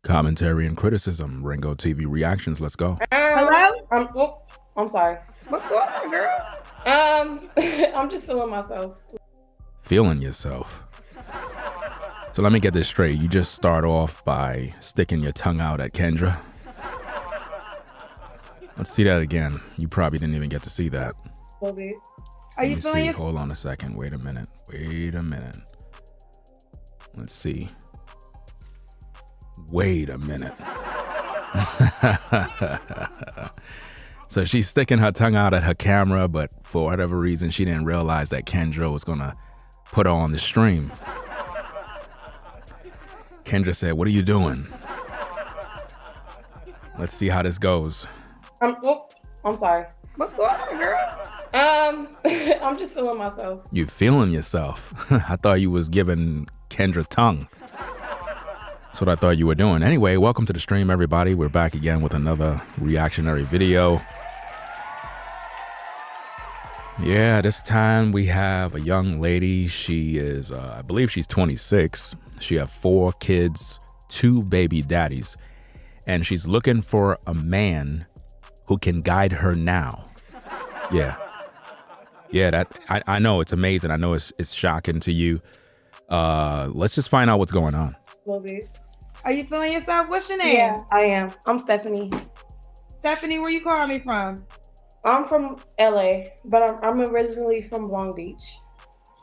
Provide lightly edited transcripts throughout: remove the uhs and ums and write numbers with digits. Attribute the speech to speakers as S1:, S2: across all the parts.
S1: Commentary and criticism. Ringo TV reactions. Let's go.
S2: Hello?
S3: I'm sorry.
S2: What's going on, girl?
S3: I'm just feeling myself.
S1: Feeling yourself. So let me get this straight. You just start off by sticking your tongue out at Kendra. Let's see that again. You probably didn't even get to see that.
S3: A little bit.
S2: Are you feeling yourself?
S1: Hold on a second. Wait a minute. Let's see. Wait a minute. So she's sticking her tongue out at her camera, but for whatever reason, she didn't realize that Kendra was gonna put her on the stream. Kendra said, "What are you doing?" Let's see how this goes.
S3: I'm sorry.
S2: What's going on, girl?
S3: I'm just feeling myself.
S1: You feeling yourself? I thought you was giving Kendra tongue. That's what I thought you were doing. Anyway, welcome to the stream, everybody. We're back again with another reactionary video. Yeah, this time we have a young lady. She is, I believe she's 26. She has 4 kids, 2 baby daddies, and she's looking for a man who can guide her now. Yeah, that I know it's amazing. I know it's shocking to you. Let's just find out what's going on.
S3: A little bit.
S2: Are you feeling yourself? What's your name?
S3: Yeah, I am. I'm Stephanie.
S2: Stephanie, where you calling me from?
S3: I'm from LA, but I'm originally from Long Beach.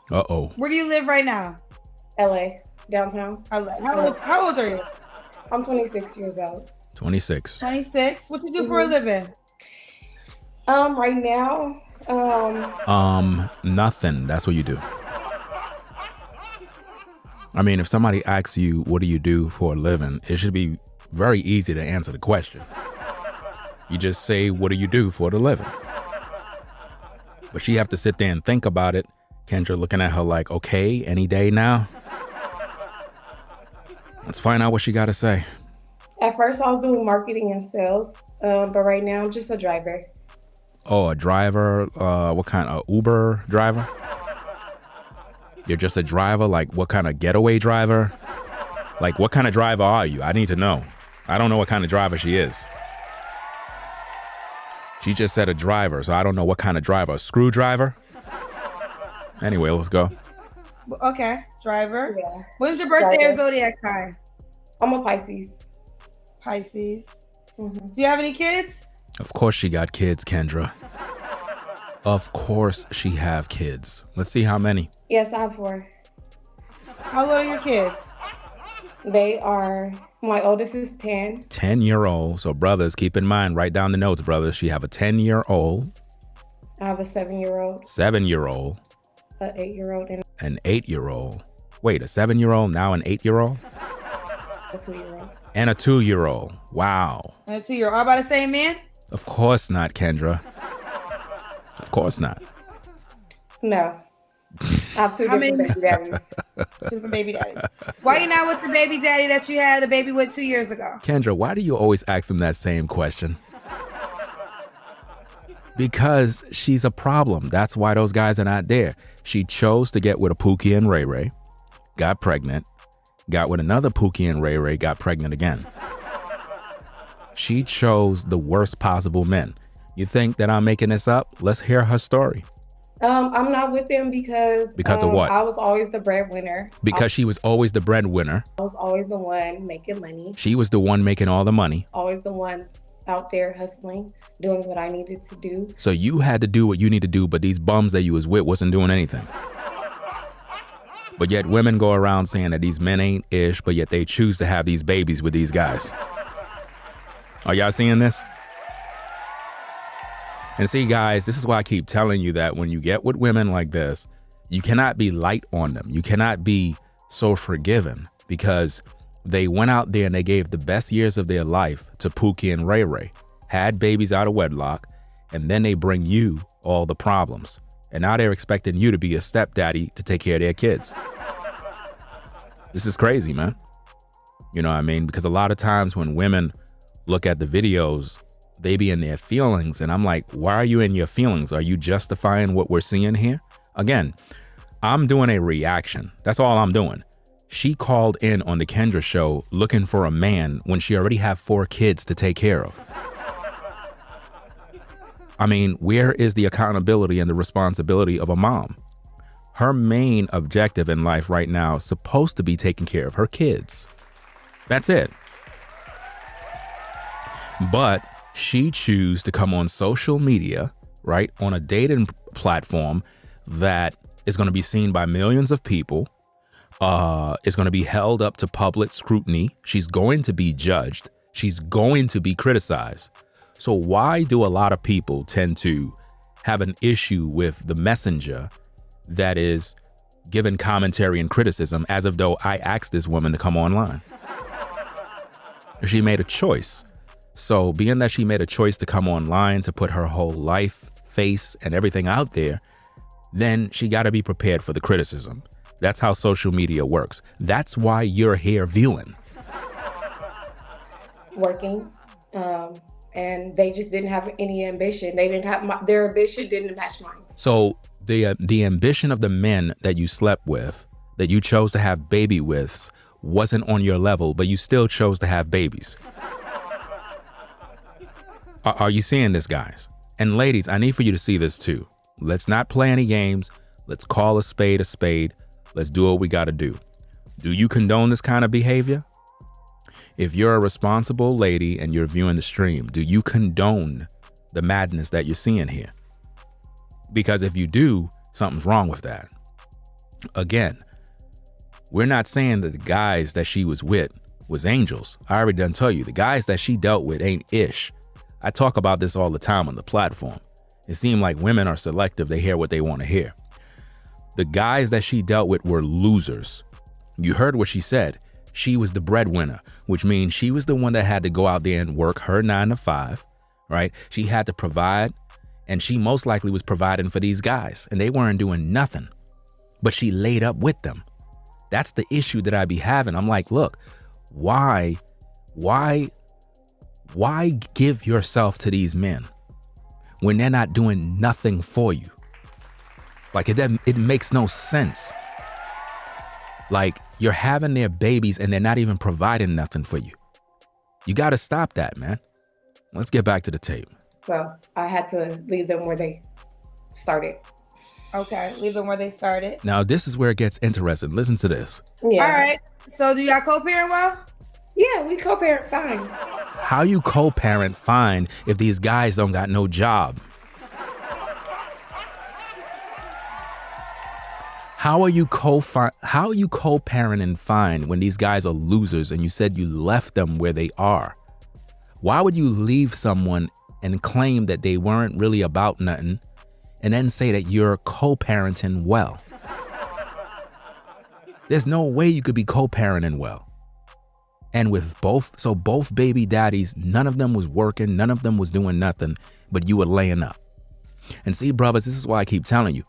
S1: Uh-oh.
S2: Where do you live right now?
S3: LA, downtown.
S2: How old are you?
S3: I'm 26 years old.
S1: 26.
S2: 26. What you do for a living?
S3: Right now,
S1: Nothing. That's what you do. I mean, if somebody asks you, what do you do for a living? It should be very easy to answer the question. You just say, what do you do for the living? But she have to sit there and think about it. Kendra looking at her like, okay, any day now. Let's find out what she got to say.
S3: At first I was doing marketing and sales, but right now I'm just a driver.
S1: Oh, a driver? What kind of Uber driver? You're just a driver? Like what kind of getaway driver? Like what kind of driver are you? I need to know. I don't know what kind of driver she is. She just said a driver, so I don't know what kind of driver. A screwdriver? Anyway, let's go.
S2: Okay, driver.
S3: Yeah.
S2: When's your birthday or zodiac sign?
S3: I'm a Pisces.
S2: Pisces.
S3: Mm-hmm.
S2: Do you have any kids?
S1: Of course she got kids, Kendra. Of course she have kids. Let's see how many.
S3: Yes, I have 4.
S2: How old are your kids?
S3: They are, my oldest is 10.
S1: 10-year-old. So brothers, keep in mind, write down the notes, brothers. She have a 10-year-old.
S3: I have a 7-year-old.
S1: 7-year-old.
S3: An 8-year-old and
S1: An 8-year-old. Wait, a 7-year-old, now an 8-year-old?
S3: a 2-year-old.
S1: And a 2-year-old. Wow.
S2: And a 2-year-old. All by the same man?
S1: Of course not, Kendra. Of course not.
S3: No. I have 2 different baby daddies.
S2: 2 different baby daddies. Why you not with the baby daddy that you had the baby with 2 years ago?
S1: Kendra, why do you always ask them that same question? Because she's a problem. That's why those guys are not there. She chose to get with a Pookie and Ray Ray, got pregnant, got with another Pookie and Ray Ray, got pregnant again. She chose the worst possible men. You think that I'm making this up? Let's hear her story.
S3: I'm not with them because
S1: of what?
S3: I was always the breadwinner.
S1: Because she was always the breadwinner.
S3: I was always the one making money.
S1: She was the one making all the money.
S3: Always the one out there hustling, doing what I needed to do.
S1: So you had to do what you need to do, but these bums that you was with wasn't doing anything. But yet women go around saying that these men ain't ish, but yet they choose to have these babies with these guys. Are y'all seeing this? And see, guys, this is why I keep telling you that when you get with women like this, you cannot be light on them. You cannot be so forgiving because they went out there and they gave the best years of their life to Pookie and Ray Ray, had babies out of wedlock, and then they bring you all the problems. And now they're expecting you to be a stepdaddy to take care of their kids. This is crazy, man. You know what I mean? Because a lot of times when women look at the videos, they be in their feelings. And I'm like, why are you in your feelings? Are you justifying what we're seeing here? Again, I'm doing a reaction. That's all I'm doing. She called in on the Kendra show looking for a man when she already have 4 kids to take care of. I mean, where is the accountability and the responsibility of a mom? Her main objective in life right now is supposed to be taking care of her kids. That's it. But she chooses to come on social media, right, on a dating platform that is going to be seen by millions of people, is going to be held up to public scrutiny. She's going to be judged. She's going to be criticized. So why do a lot of people tend to have an issue with the messenger that is giving commentary and criticism as if though I asked this woman to come online? She made a choice. So being that she made a choice to come online, to put her whole life, face, and everything out there, then she got to be prepared for the criticism. That's how social media works. That's why you're here viewing.
S3: Working. And they just didn't have any ambition. They didn't have their ambition didn't match mine.
S1: So the ambition of the men that you slept with, that you chose to have baby with, wasn't on your level, but you still chose to have babies. Are you seeing this, guys? And ladies, I need for you to see this too. Let's not play any games. Let's call a spade a spade. Let's do what we got to do. Do you condone this kind of behavior? If you're a responsible lady and you're viewing the stream, do you condone the madness that you're seeing here? Because if you do, something's wrong with that. Again, we're not saying that the guys that she was with was angels. I already done tell you, the guys that she dealt with ain't ish. I talk about this all the time on the platform. It seemed like women are selective. They hear what they want to hear. The guys that she dealt with were losers. You heard what she said. She was the breadwinner, which means she was the one that had to go out there and work her 9 to 5, right? She had to provide, and she most likely was providing for these guys, and they weren't doing nothing, but she laid up with them. That's the issue that I be having. I'm like, look, why give yourself to these men when they're not doing nothing for you? Like it makes no sense. Like, you're having their babies and they're not even providing nothing for you. You got to stop that, man. Let's get back to the tape.
S3: So I had to leave them where they started.
S2: Okay, leave them where they started.
S1: Now, this is where it gets interesting. Listen to this.
S3: Yeah.
S2: All right. So do y'all co-parent well?
S3: Yeah, we co-parent fine.
S1: How you co-parent fine if these guys don't got no job? How are you co-parenting fine when these guys are losers and you said you left them where they are? Why would you leave someone and claim that they weren't really about nothing and then say that you're co-parenting well? There's no way you could be co-parenting well. And with both baby daddies, none of them was working, none of them was doing nothing, but you were laying up. And see, brothers, this is why I keep telling you,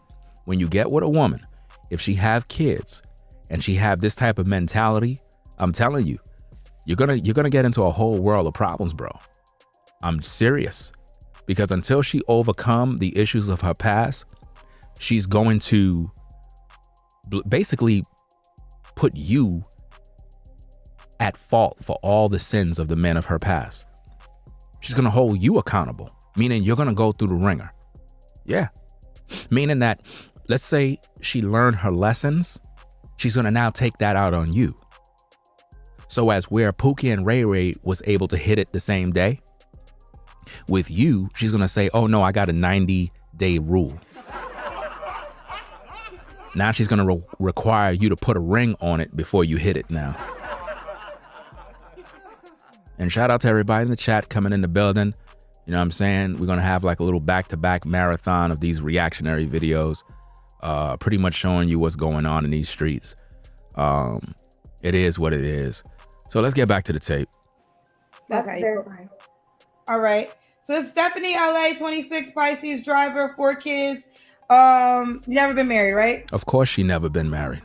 S1: when you get with a woman, if she have kids and she have this type of mentality, I'm telling you, you're gonna get into a whole world of problems, bro. I'm serious. Because until she overcome the issues of her past, she's going to basically put you at fault for all the sins of the men of her past. She's gonna hold you accountable, meaning you're gonna go through the ringer. Yeah. Meaning that, let's say she learned her lessons, she's gonna now take that out on you. So as where Pookie and Ray Ray was able to hit it the same day, with you, she's gonna say, oh no, I got a 90-day rule. Now she's gonna require you to put a ring on it before you hit it now. And shout out to everybody in the chat coming in the building. You know what I'm saying? We're gonna have like a little back-to-back marathon of these reactionary videos, pretty much showing you what's going on in these streets. It is what it is. So let's get back to the tape.
S3: That's
S2: Okay.
S3: terrifying.
S2: All right. So Stephanie, LA, 26, Pisces, driver, 4 kids. Never been married, right?
S1: Of course she never been married.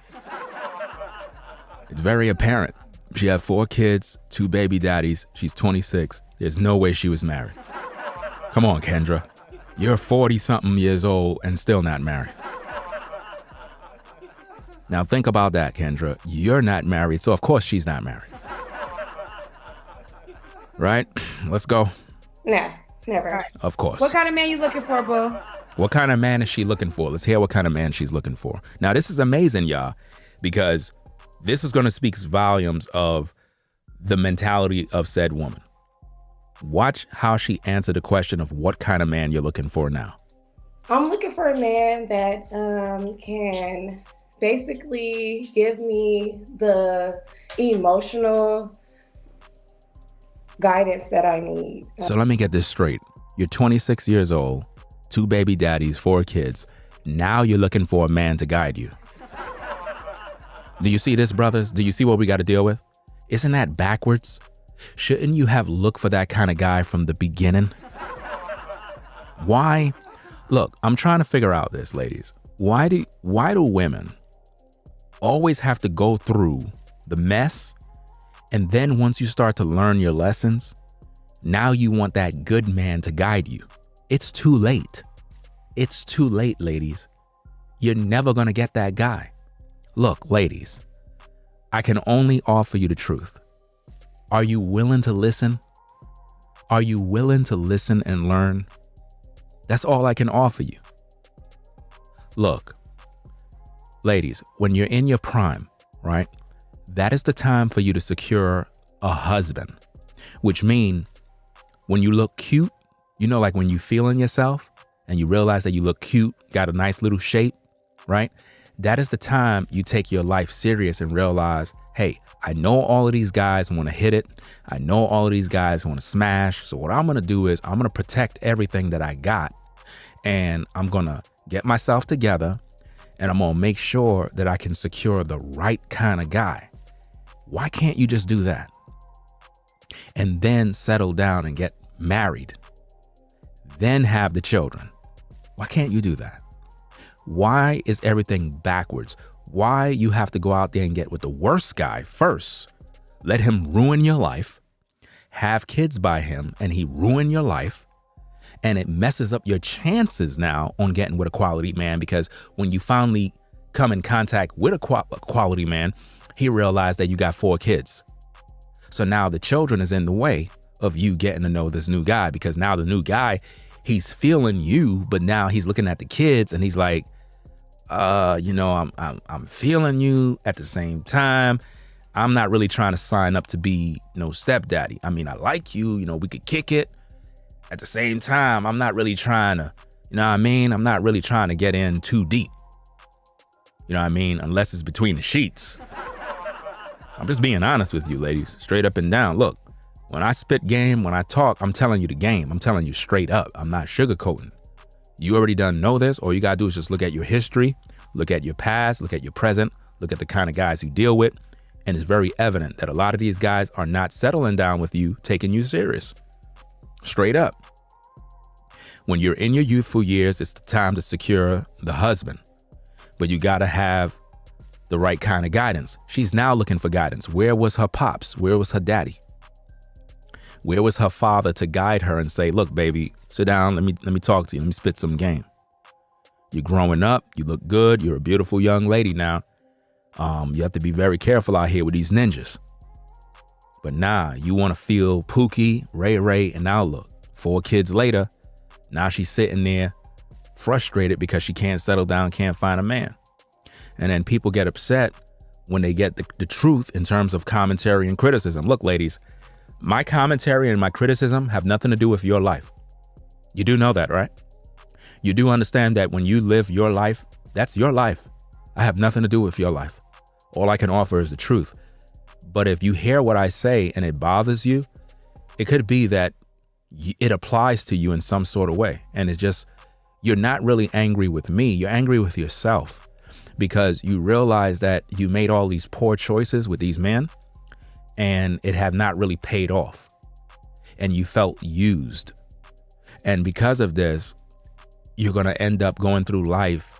S1: It's very apparent. She had 4 kids, 2 baby daddies. She's 26. There's no way she was married. Come on, Kendra. You're 40-something years old and still not married. Now think about that, Kendra. You're not married, so of course she's not married. Right? Let's go.
S3: No, never.
S2: All right.
S1: Of course.
S2: What kind of man you looking for, boo?
S1: What kind of man is she looking for? Let's hear what kind of man she's looking for. Now, this is amazing, y'all, because this is going to speak volumes of the mentality of said woman. Watch how she answered the question of what kind of man you're looking for now.
S3: I'm looking for a man that can basically give me the emotional guidance that I need.
S1: So let me get this straight. You're 26 years old, 2 baby daddies, 4 kids. Now you're looking for a man to guide you. Do you see this, brothers? Do you see what we got to deal with? Isn't that backwards? Shouldn't you have looked for that kind of guy from the beginning? Why? Look, I'm trying to figure out this, ladies. Why do women always have to go through the mess, and then once you start to learn your lessons, now you want that good man to guide you? It's too late. It's too late, ladies. You're never going to get that guy. Look, ladies, I can only offer you the truth. Are you willing to listen? Are you willing to listen and learn? That's all I can offer you. Look, ladies, when you're in your prime, right? That is the time for you to secure a husband, which means when you look cute, you know, like when you feeling yourself and you realize that you look cute, got a nice little shape, right? That is the time you take your life serious and realize, hey, I know all of these guys want to hit it. I know all of these guys want to smash. So what I'm going to do is I'm going to protect everything that I got, and I'm going to get myself together, and I'm going to make sure that I can secure the right kind of guy. Why can't you just do that? And then settle down and get married, then have the children. Why can't you do that? Why is everything backwards? Why you have to go out there and get with the worst guy first, let him ruin your life, have kids by him, and he ruin your life, and it messes up your chances now on getting with a quality man, because when you finally come in contact with a quality man, he realized that you got 4 kids. So now the children is in the way of you getting to know this new guy, because now the new guy, he's feeling you, but now he's looking at the kids and he's like, I'm feeling you at the same time. I'm not really trying to sign up to be no stepdaddy. I mean, I like you, we could kick it. At the same time, I'm not really trying to, I'm not really trying to get in too deep. Unless it's between the sheets. I'm just being honest with you, ladies, straight up and down. Look, when I spit game, when I talk, I'm telling you the game. I'm telling you straight up. I'm not sugarcoating. You already done know this. All you gotta do is just look at your history, look at your past, look at your present, look at the kind of guys you deal with. And it's very evident that a lot of these guys are not settling down with you, taking you serious. Straight up. When you're in your youthful years, it's the time to secure the husband. But you gotta have the right kind of guidance. She's now looking for guidance. Where was her pops? Where was her daddy? Where was her father to guide her and say, look, baby, sit down. Let me talk to you. Let me spit some game. You're growing up. You look good. You're a beautiful young lady now. You have to be very careful out here with these ninjas. But nah, you want to feel Pookie, Ray, and now look, 4 kids later, now she's sitting there frustrated because she can't settle down, can't find a man. And then people get upset when they get the truth in terms of commentary and criticism. Look, ladies, my commentary and my criticism have nothing to do with your life. You do know that, right? You do understand that when you live your life, that's your life. I have nothing to do with your life. All I can offer is the truth. But if you hear what I say and it bothers you, it could be that it applies to you in some sort of way. And it's just, you're not really angry with me. You're angry with yourself because you realize that you made all these poor choices with these men and it had not really paid off. And you felt used. And because of this, you're going to end up going through life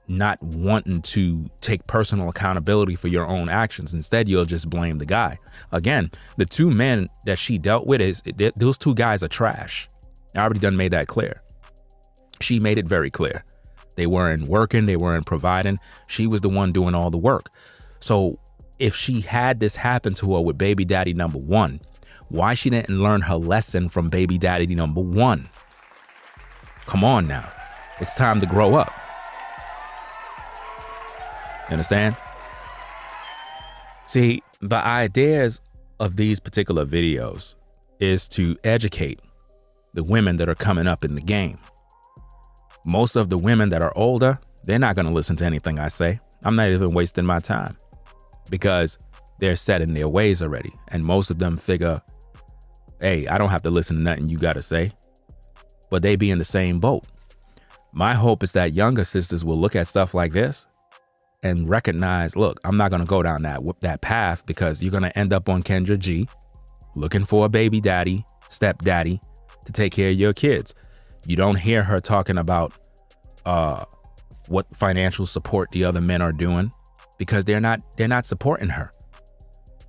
S1: not wanting to take personal accountability for your own actions. Instead, you'll just blame the guy. Again, the 2 men that she dealt with, those 2 guys are trash. I already done made that clear. She made it very clear. They weren't working. They weren't providing. She was the one doing all the work. So if she had this happen to her with baby daddy number one, why she didn't learn her lesson from baby daddy number one? Come on now. It's time to grow up. You understand? See, the ideas of these particular videos is to educate the women that are coming up in the game. Most of the women that are older, they're not going to listen to anything I say. I'm not even wasting my time because they're set in their ways already. And most of them figure, hey, I don't have to listen to nothing you got to say. But they be in the same boat. My hope is that younger sisters will look at stuff like this and recognize, look, I'm not going to go down that path because you're going to end up on Kendra G looking for a baby daddy, stepdaddy to take care of your kids. You don't hear her talking about what financial support the other men are doing because they're not supporting her.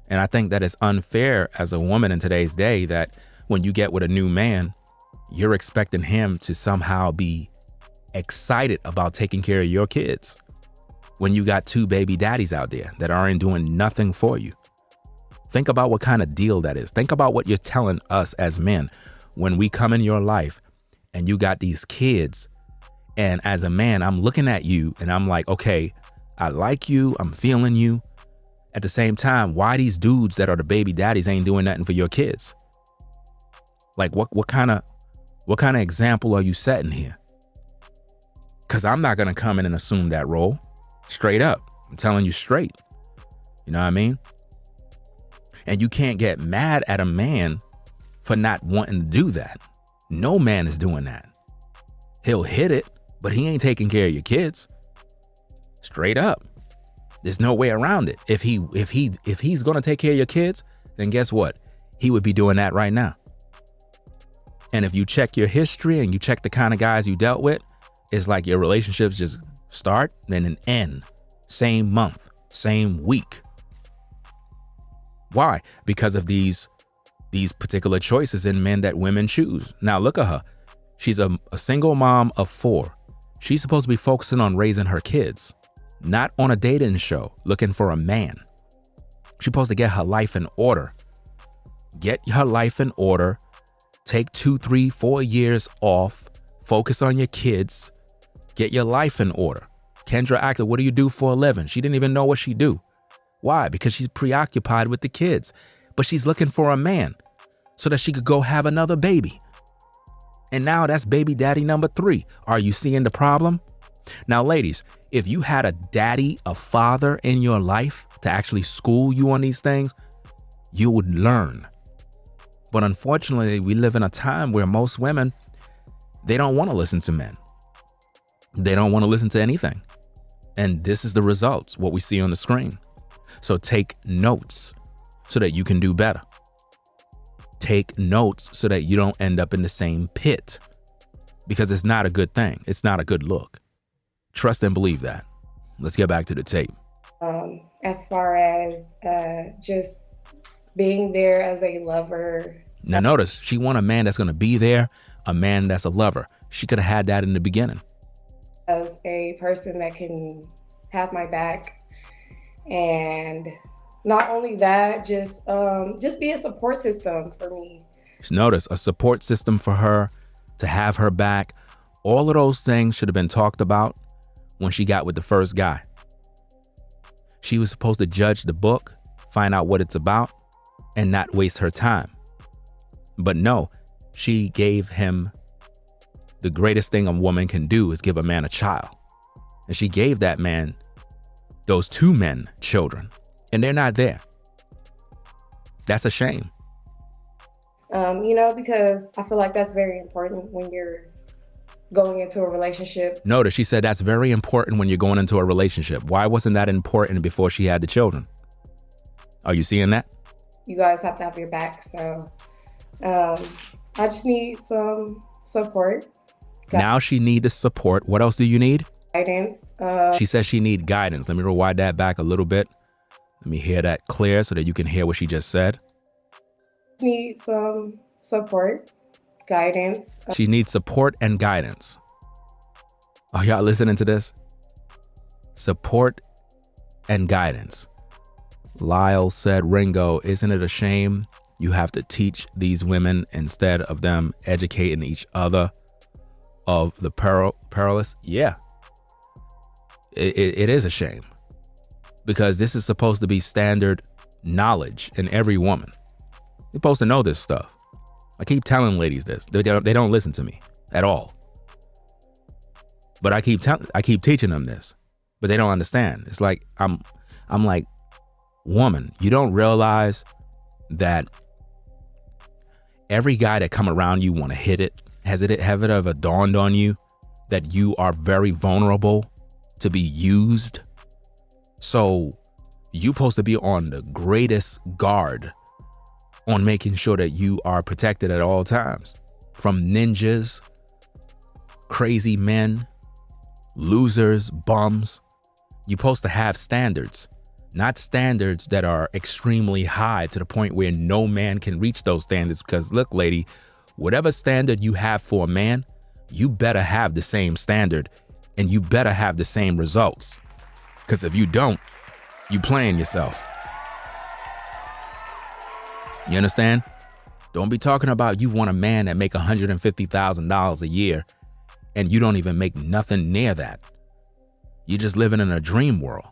S1: And I think that it's unfair as a woman in today's day that when you get with a new man, you're expecting him to somehow be excited about taking care of your kids when you got two baby daddies out there that aren't doing nothing for you. Think about what kind of deal that is. Think about what you're telling us as men when we come in your life and you got these kids. And as a man, I'm looking at you and I'm like, okay, I like you. I'm feeling you. At the same time, why these dudes that are the baby daddies ain't doing nothing for your kids? Like what kind of example are you setting here? Because I'm not going to come in and assume that role. Straight up. I'm telling you straight. You know what I mean? And you can't get mad at a man for not wanting to do that. No man is doing that. He'll hit it, but he ain't taking care of your kids. Straight up. There's no way around it. If he's going to take care of your kids, then guess what? He would be doing that right now. And if you check your history and you check the kind of guys you dealt with, it's like your relationships just start and then end. Same month, same week. Why? Because of these particular choices in men that women choose. Now look at her. She's a single mom of 4. She's supposed to be focusing on raising her kids, not on a dating show looking for a man. She's supposed to get her life in order. Get her life in order. Take 2, 3, 4 years off. Focus on your kids. Get your life in order. Kendra asked her, what do you do for a living? She didn't even know what she do. Why? Because she's preoccupied with the kids. But she's looking for a man so that she could go have another baby. And now that's baby daddy number 3. Are you seeing the problem? Now, ladies, if you had a daddy, a father in your life to actually school you on these things, you would learn. But unfortunately, we live in a time where most women, they don't want to listen to men. They don't want to listen to anything. And this is the results, what we see on the screen. So take notes so that you can do better. Take notes so that you don't end up in the same pit, because it's not a good thing. It's not a good look. Trust and believe that. Let's get back to the tape.
S3: As far as just being there as a lover.
S1: Now notice, she want a man that's going to be there, a man that's a lover. She could have had that in the beginning.
S3: As a person that can have my back, and not only that, just be a support system for me.
S1: Notice, a support system for her, to have her back. All of those things should have been talked about when she got with the first guy. She was supposed to judge the book, find out what it's about, and not waste her time. But no, she gave him the greatest thing a woman can do, is give a man a child. And she gave that man, those 2 men, children, and they're not there. That's a shame.
S3: Because I feel like that's very important when you're going into a relationship.
S1: Notice she said that's very important when you're going into a relationship. Why wasn't that important before she had the children? Are you seeing that?
S3: You guys have to have your back. So I just need some support.
S1: Now she needs the support. What else do you need?
S3: Guidance.
S1: She says she needs guidance. Let me rewind that back a little bit. Let me hear that clear so that you can hear what she just said.
S3: Need some support, guidance.
S1: She needs support and guidance. Are y'all listening to this? Support and guidance. Lyle said, Ringo, isn't it a shame you have to teach these women instead of them educating each other of the perilous? Yeah, it is a shame, because this is supposed to be standard knowledge in every woman. You're supposed to know this stuff. I keep telling ladies this. They don't listen to me at all. But I keep teaching them this, but they don't understand. It's like I'm like, woman, you don't realize that every guy that come around you want to hit it. Have it ever dawned on you that you are very vulnerable to be used? So you're supposed to be on the greatest guard on making sure that you are protected at all times from ninjas, crazy men, losers, bums. You're supposed to have standards, not standards that are extremely high to the point where no man can reach those standards. Because look, lady, whatever standard you have for a man, you better have the same standard and you better have the same results. Because if you don't, you playing yourself. You understand? Don't be talking about you want a man that make $150,000 a year and you don't even make nothing near that. You're just living in a dream world.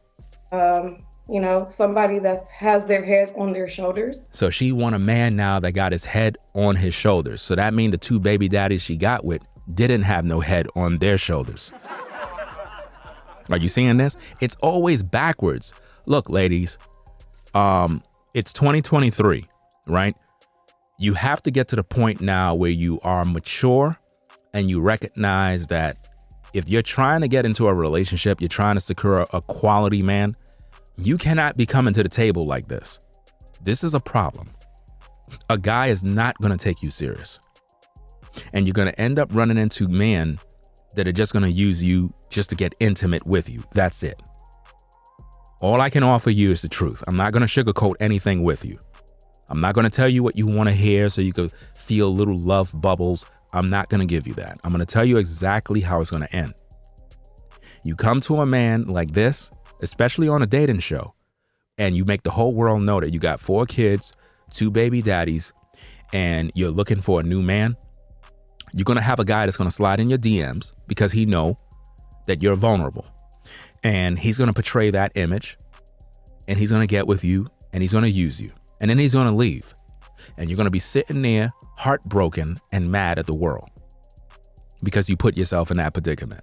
S3: Somebody that has their head on their shoulders.
S1: So she want a man now that got his head on his shoulders. So that means the 2 baby daddies she got with didn't have no head on their shoulders. Are you seeing this? It's always backwards. Look, ladies, it's 2023, right? You have to get to the point now where you are mature and you recognize that if you're trying to get into a relationship, you're trying to secure a quality man, you cannot be coming to the table like this. This is a problem. A guy is not going to take you serious. And you're going to end up running into men that are just going to use you just to get intimate with you. That's it. All I can offer you is the truth. I'm not going to sugarcoat anything with you. I'm not going to tell you what you want to hear so you can feel little love bubbles. I'm not going to give you that. I'm going to tell you exactly how it's going to end. You come to a man like this, especially on a dating show, and you make the whole world know that you got 4 kids, 2 baby daddies, and you're looking for a new man. You're going to have a guy that's going to slide in your DMs because he know that you're vulnerable. And he's going to portray that image, and he's going to get with you, and he's going to use you. And then he's going to leave. And you're going to be sitting there heartbroken and mad at the world because you put yourself in that predicament.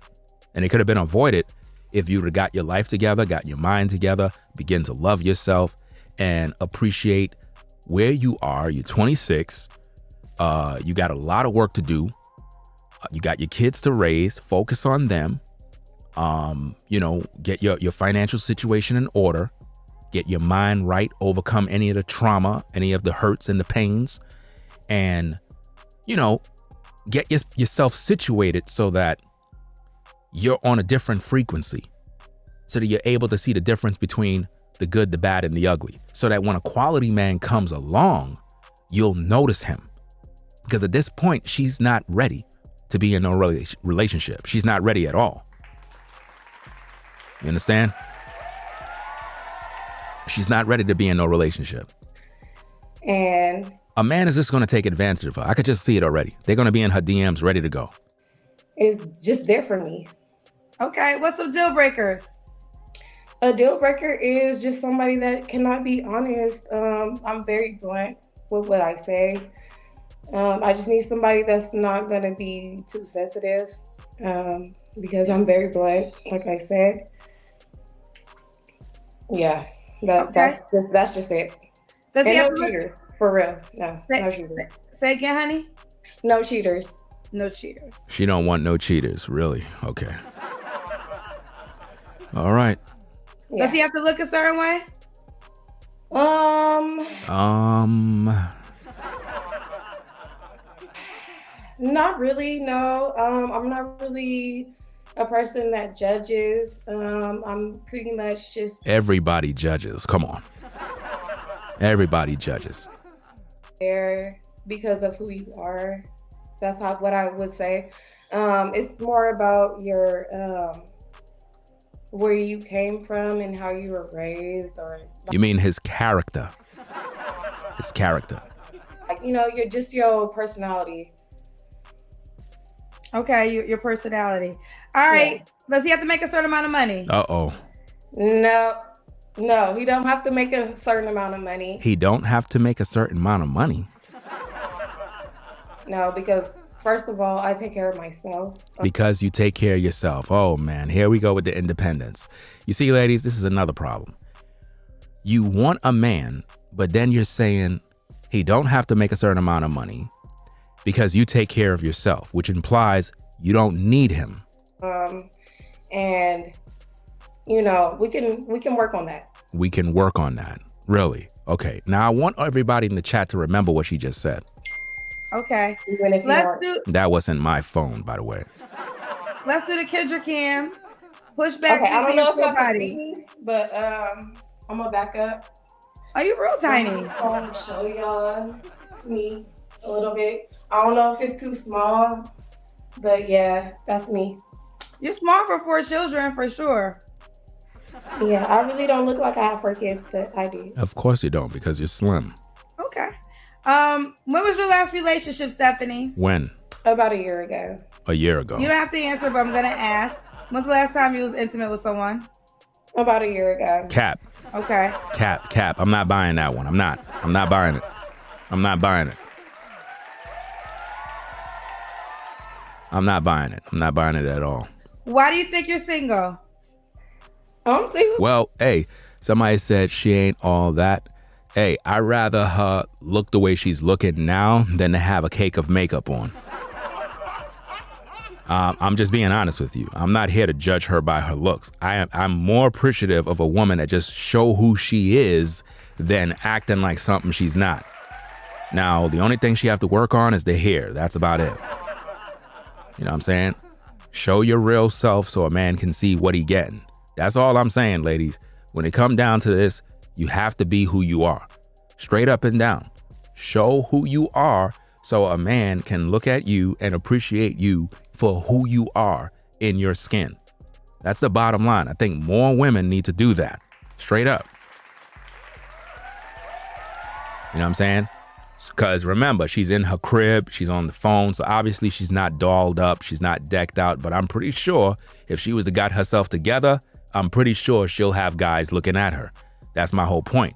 S1: And it could have been avoided if you would have got your life together, got your mind together, begin to love yourself and appreciate where you are. You're 26. You got a lot of work to do. You got your kids to raise. Focus on them. Get your financial situation in order. Get your mind right. Overcome any of the trauma, any of the hurts and the pains. And, get yourself situated so that you're on a different frequency, so that you're able to see the difference between the good, the bad, and the ugly. So that when a quality man comes along, you'll notice him. Because at this point, she's not ready to be in no relationship. She's not ready at all. You understand? She's not ready to be in no relationship.
S3: And
S1: a man is just going to take advantage of her. I could just see it already. They're going to be in her DMs ready to go.
S3: it's just there for me.
S2: Okay, what's some deal breakers?
S3: A deal breaker is just somebody that cannot be honest. I'm very blunt with what I say. I just need somebody that's not going to be too sensitive because I'm very blunt, like I said. Yeah, that's just it.
S2: Does he
S3: and
S2: have
S3: no cheaters, for real. No cheaters.
S2: Say again, honey?
S3: No cheaters.
S2: No cheaters.
S1: She don't want no cheaters, really? Okay. All right.
S3: Yeah.
S2: Does he have to look a certain way?
S3: Not really, no. I'm not really a person that judges. I'm pretty much just
S1: Everybody judges. Come on. Everybody judges.
S3: there because of who you are. That's what I would say. It's more about your where you came from and how you were raised, or
S1: You mean his character? His character.
S3: like, you know, your personality.
S2: Okay, your personality. All right.
S3: Yeah.
S2: Does he have to make a certain amount of money?
S1: Uh-oh.
S3: No, he don't have to make a certain amount of money.
S1: He don't have to make a certain amount of money.
S3: No, because first of all, I take care of myself.
S1: Because you take care of yourself. Oh man, here we go with the independence. You see, ladies, this is another problem. You want a man, but then you're saying he don't have to make a certain amount of money because you take care of yourself, which implies you don't need him.
S3: And you know, we can work on that.
S1: We can work on that. Really? Okay. Now I want everybody in the chat to remember what she just said.
S2: Okay.
S3: Even if
S1: That wasn't my phone, by the way.
S2: Let's do the Kendra Cam. Push back.
S3: Okay, I don't know if y'all can see me, but I'm gonna back up.
S2: Are you real tiny?
S3: I want to show y'all me a little bit. I don't know if it's too small, but yeah, that's me.
S2: You're small for 4 children, for sure.
S3: Yeah, I really don't look like I have 4 kids, but I do.
S1: Of course you don't, because you're slim.
S2: Okay. When was your last relationship, Stephanie?
S1: When?
S3: About a year ago.
S1: A year ago.
S2: You don't have to answer, but I'm gonna ask. When's the last time you was intimate with someone?
S3: About a year ago.
S1: Cap.
S2: Okay.
S1: Cap. I'm not buying that one. I'm not buying it. I'm not buying it. I'm not buying it. I'm not buying it at all.
S2: Why do you think you're single?
S3: I'm single.
S1: Well, hey, somebody said she ain't all that. Hey, I'd rather her look the way she's looking now than to have a cake of makeup on. I'm just being honest with you. I'm not here to judge her by her looks. I'm more appreciative of a woman that just show who she is than acting like something she's not. Now, the only thing she have to work on is the hair. That's about it. You know what I'm saying? Show your real self so a man can see what he getting. That's all I'm saying, ladies. When it come down to this, you have to be who you are. Straight up and down. Show who you are so a man can look at you and appreciate you for who you are in your skin. That's the bottom line. I think more women need to do that. Straight up. You know what I'm saying? Because remember, she's in her crib, she's on the phone, so obviously she's not dolled up, she's not decked out, but I'm pretty sure if she was to got herself together, I'm pretty sure she'll have guys looking at her. That's my whole point.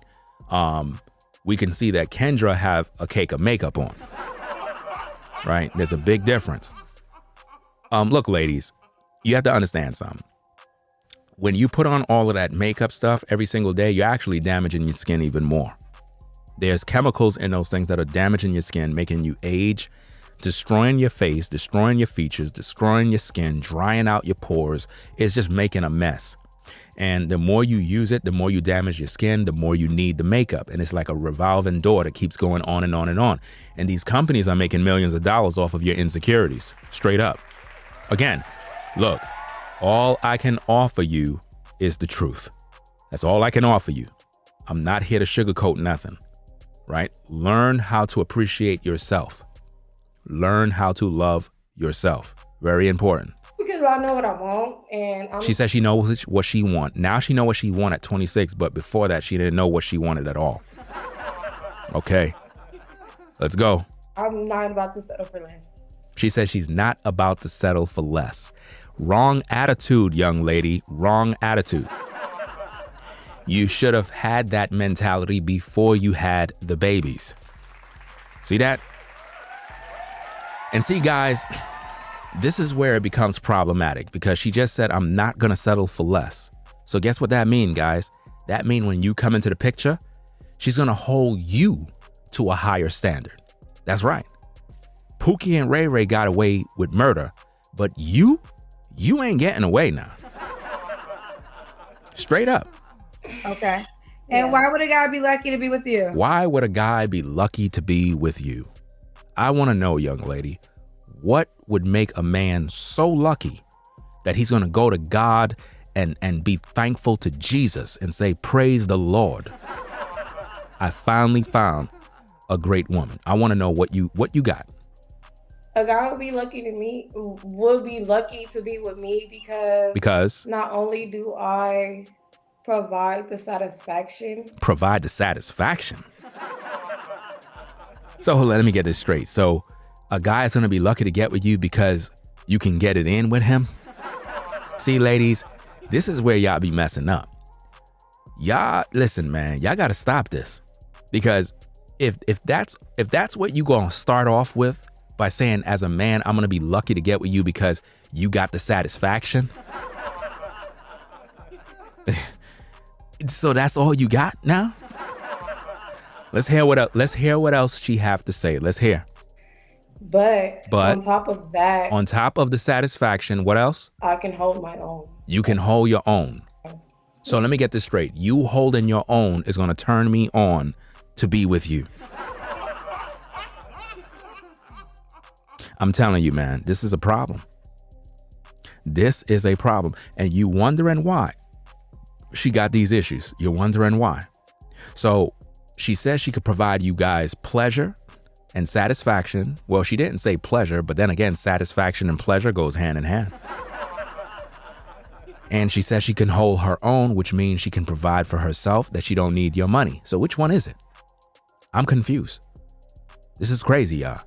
S1: We can see that Kendra have a cake of makeup on, right? There's a big difference. Look, ladies, you have to understand something. When you put on all of that makeup stuff every single day, you're actually damaging your skin even more. There's chemicals in those things that are damaging your skin, making you age, destroying your face, destroying your features, destroying your skin, drying out your pores. It's just making a mess. And the more you use it, the more you damage your skin, the more you need the makeup. And it's like a revolving door that keeps going on and on and on. And these companies are making millions of dollars off of your insecurities, straight up. Again, look, all I can offer you is the truth. That's all I can offer you. I'm not here to sugarcoat nothing, right? Learn how to appreciate yourself. Learn how to love yourself. Very important.
S3: Because I know what I want, and
S1: she said she knows what she wants. Now she knows what she wants at 26, but before that, she didn't know what she wanted at all. Okay, let's go.
S3: I'm not about to settle for less.
S1: She says she's not about to settle for less. Wrong attitude, young lady. Wrong attitude. You should have had that mentality before you had the babies. See that? And see, guys, this is where it becomes problematic because she just said, I'm not going to settle for less. So guess what that means, guys? That means when you come into the picture, she's going to hold you to a higher standard. That's right. Pookie and Ray Ray got away with murder, but you ain't getting away now. Straight up.
S2: Okay. And why would a guy be lucky to be with you?
S1: Why would a guy be lucky to be with you? I want to know, young lady, what would make a man so lucky that he's going to go to God and be thankful to Jesus and say, praise the Lord. I finally found a great woman. I want to know what you got.
S3: A guy would be lucky to be with me because not only do I provide the satisfaction.
S1: So let me get this straight. So a guy is going to be lucky to get with you because you can get it in with him? See, ladies, this is where y'all be messing up. Y'all, listen, man, y'all got to stop this. Because if that's what you going to start off with by saying, as a man, I'm going to be lucky to get with you because you got the satisfaction. So that's all you got now? Let's hear what else she have to say. Let's hear.
S3: But on top
S1: of the satisfaction, what else?
S3: I can hold my own.
S1: You can hold your own. So let me get this straight. You holding your own is going to turn me on to be with you. I'm telling you, man, this is a problem. This is a problem. And you wondering why she got these issues. You're wondering why. So she says she could provide you guys pleasure and satisfaction. Well, she didn't say pleasure, but then again, satisfaction and pleasure goes hand in hand. And she says she can hold her own, which means she can provide for herself, that she don't need your money. So which one is it? I'm confused. This is crazy, y'all.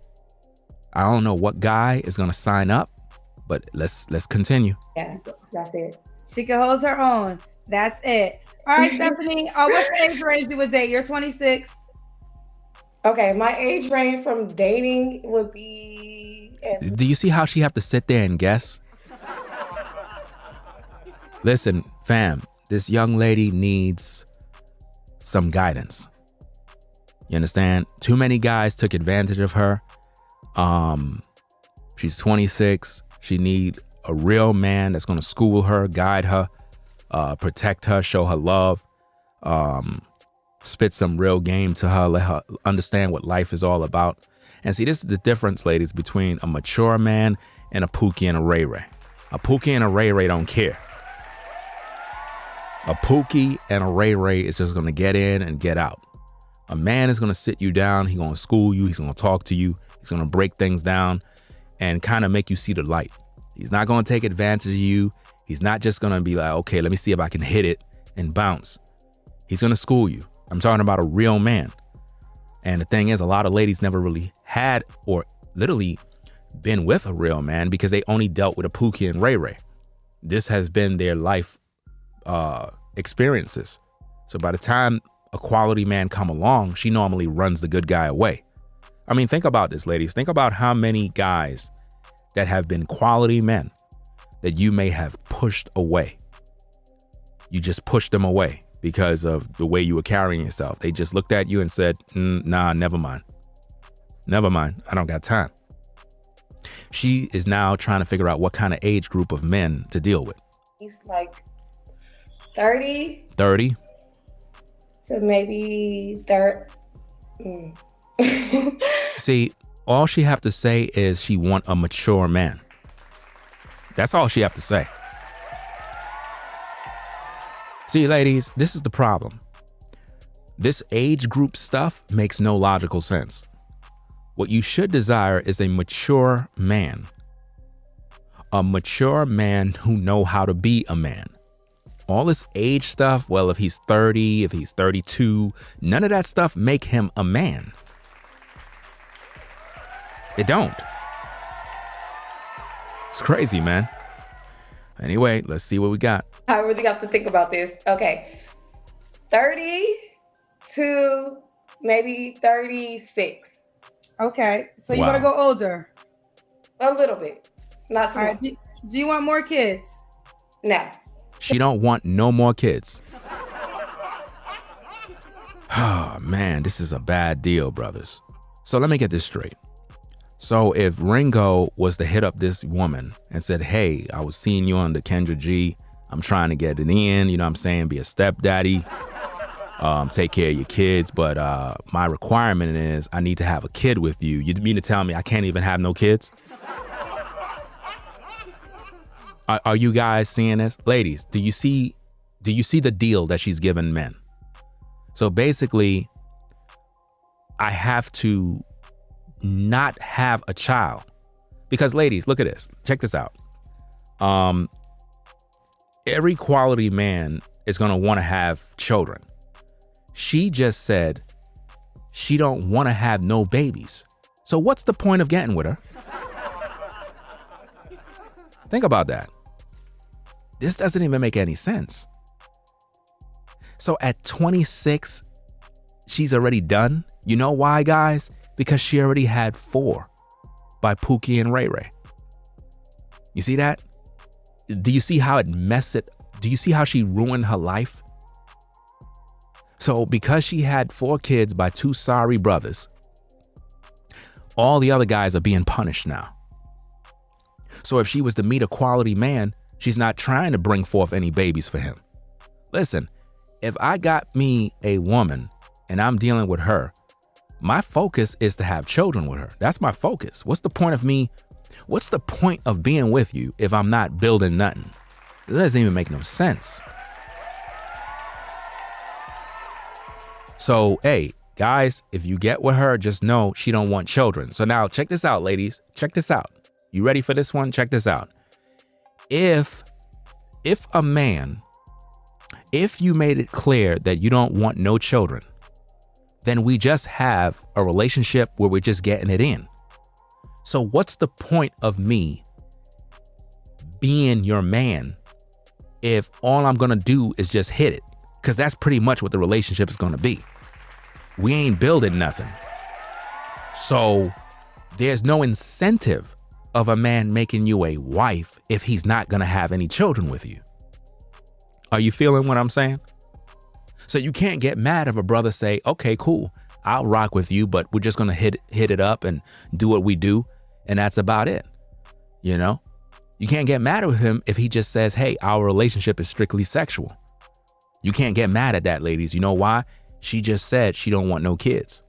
S1: I don't know what guy is going to sign up, but let's continue.
S3: Yeah, that's it.
S2: She can hold her own. That's it. All right, Stephanie, what's the age range you would date? You're 26.
S3: Okay, my age range from dating would be...
S1: Do you see how she have to sit there and guess? Listen, fam, this young lady needs some guidance. You understand? Too many guys took advantage of her. She's 26. She need a real man that's going to school her, guide her, protect her, show her love, spit some real game to her, let her understand what life is all about. And see, this is the difference, ladies, between a mature man and a Pookie and a Ray Ray. A Pookie and a Ray Ray don't care. A Pookie and a Ray Ray is just going to get in and get out. A man is going to sit you down. He's going to school you. He's going to talk to you. He's going to break things down and kind of make you see the light. He's not going to take advantage of you. He's not just going to be like, okay, let me see if I can hit it and bounce. He's going to school you. I'm talking about a real man. And the thing is, a lot of ladies never really had or literally been with a real man because they only dealt with a Pookie and Ray Ray. This has been their life experiences. So by the time a quality man come along, she normally runs the good guy away. I mean, think about this, ladies. Think about how many guys that have been quality men that you may have pushed away. You just pushed them away because of the way you were carrying yourself. They just looked at you and said, nah, never mind. Never mind. I don't got time. She is now trying to figure out what kind of age group of men to deal with.
S3: He's like 30.
S1: 30?
S3: So maybe 30.
S1: See, all she have to say is she want a mature man. That's all she have to say. See, ladies, this is the problem. This age group stuff makes no logical sense. What you should desire is a mature man. A mature man who know how to be a man. All this age stuff, well, if he's 30, if he's 32, none of that stuff make him a man. It don't. It's crazy, man. Anyway, let's see what we got.
S3: I really have to think about this. Okay. 30 to maybe 36.
S2: Okay. So you want to go older?
S3: A little bit. Not so much.
S2: Do you want more kids?
S3: No.
S1: She don't want no more kids. Oh, man, this is a bad deal, brothers. So let me get this straight. So if Ringo was to hit up this woman and said, hey, I was seeing you on the Kendra G. I'm trying to get it in, you know what I'm saying? Be a stepdaddy, take care of your kids. But my requirement is I need to have a kid with you. You mean to tell me I can't even have no kids? Are you guys seeing this? Ladies, do you see the deal that she's given men? So basically, I have to not have a child Because ladies, look at this. Check this out. Every quality man is going to want to have children. She just said she don't want to have no babies. So what's the point of getting with her? Think about that. This doesn't even make any sense. So at 26, she's already done. You know why, guys? Because she already had 4 by Pookie and Ray Ray. You see that? Do you see how it messed it? Do you see how she ruined her life? So because she had 4 kids by 2 sorry brothers, all the other guys are being punished now. So if she was to meet a quality man, she's not trying to bring forth any babies for him. Listen, if I got me a woman and I'm dealing with her, my focus is to have children with her. That's my focus. What's the point of being with you if I'm not building nothing? It doesn't even make no sense. So, hey, guys, if you get with her, just know she don't want children. So now check this out, ladies. Check this out. You ready for this one? Check this out. If you made it clear that you don't want no children, then we just have a relationship where we're just getting it in. So what's the point of me being your man if all I'm gonna do is just hit it? Because that's pretty much what the relationship is gonna be. We ain't building nothing. So there's no incentive of a man making you a wife if he's not gonna have any children with you. Are you feeling what I'm saying? So you can't get mad if a brother say, okay, cool, I'll rock with you, but we're just gonna hit it up and do what we do, and that's about it. You know? You can't get mad with him if he just says, hey, our relationship is strictly sexual. You can't get mad at that, ladies. You know why? She just said she don't want no kids.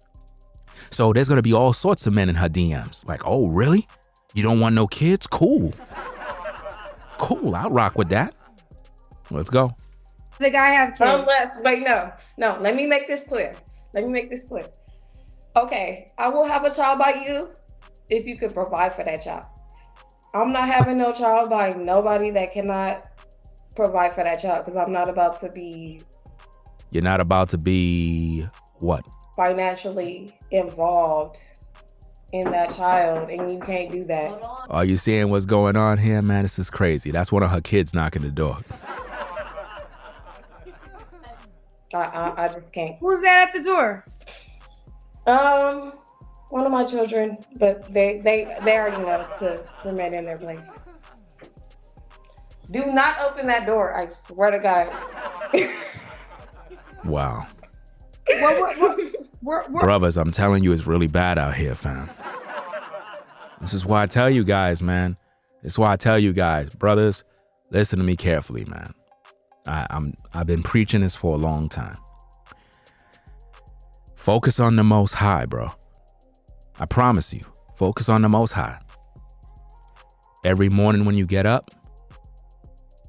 S1: So there's gonna be all sorts of men in her DMs. Like, oh, really? You don't want no kids? Cool. Cool, I'll rock with that. Let's go.
S2: The guy have kids.
S3: No. Let me make this clear. Okay, I will have a child by you if you can provide for that child. I'm not having no child by nobody that cannot provide for that child, because I'm not about to be.
S1: You're not about to be what?
S3: Financially involved in that child, and you can't do that.
S1: Are you seeing what's going on here, man? This is crazy. That's one of her kids knocking the door.
S3: I just can't.
S2: Who's that at the door?
S3: One of my children, but they already know to remain in their place. Do not open that door, I swear to God.
S1: Wow.
S2: What?
S1: Brothers, I'm telling you, it's really bad out here, fam. This is why I tell you guys, man. This is why I tell you guys, brothers, listen to me carefully, man. I've been preaching this for a long time. Focus on the Most High, bro. I promise you, focus on the Most High. Every morning when you get up,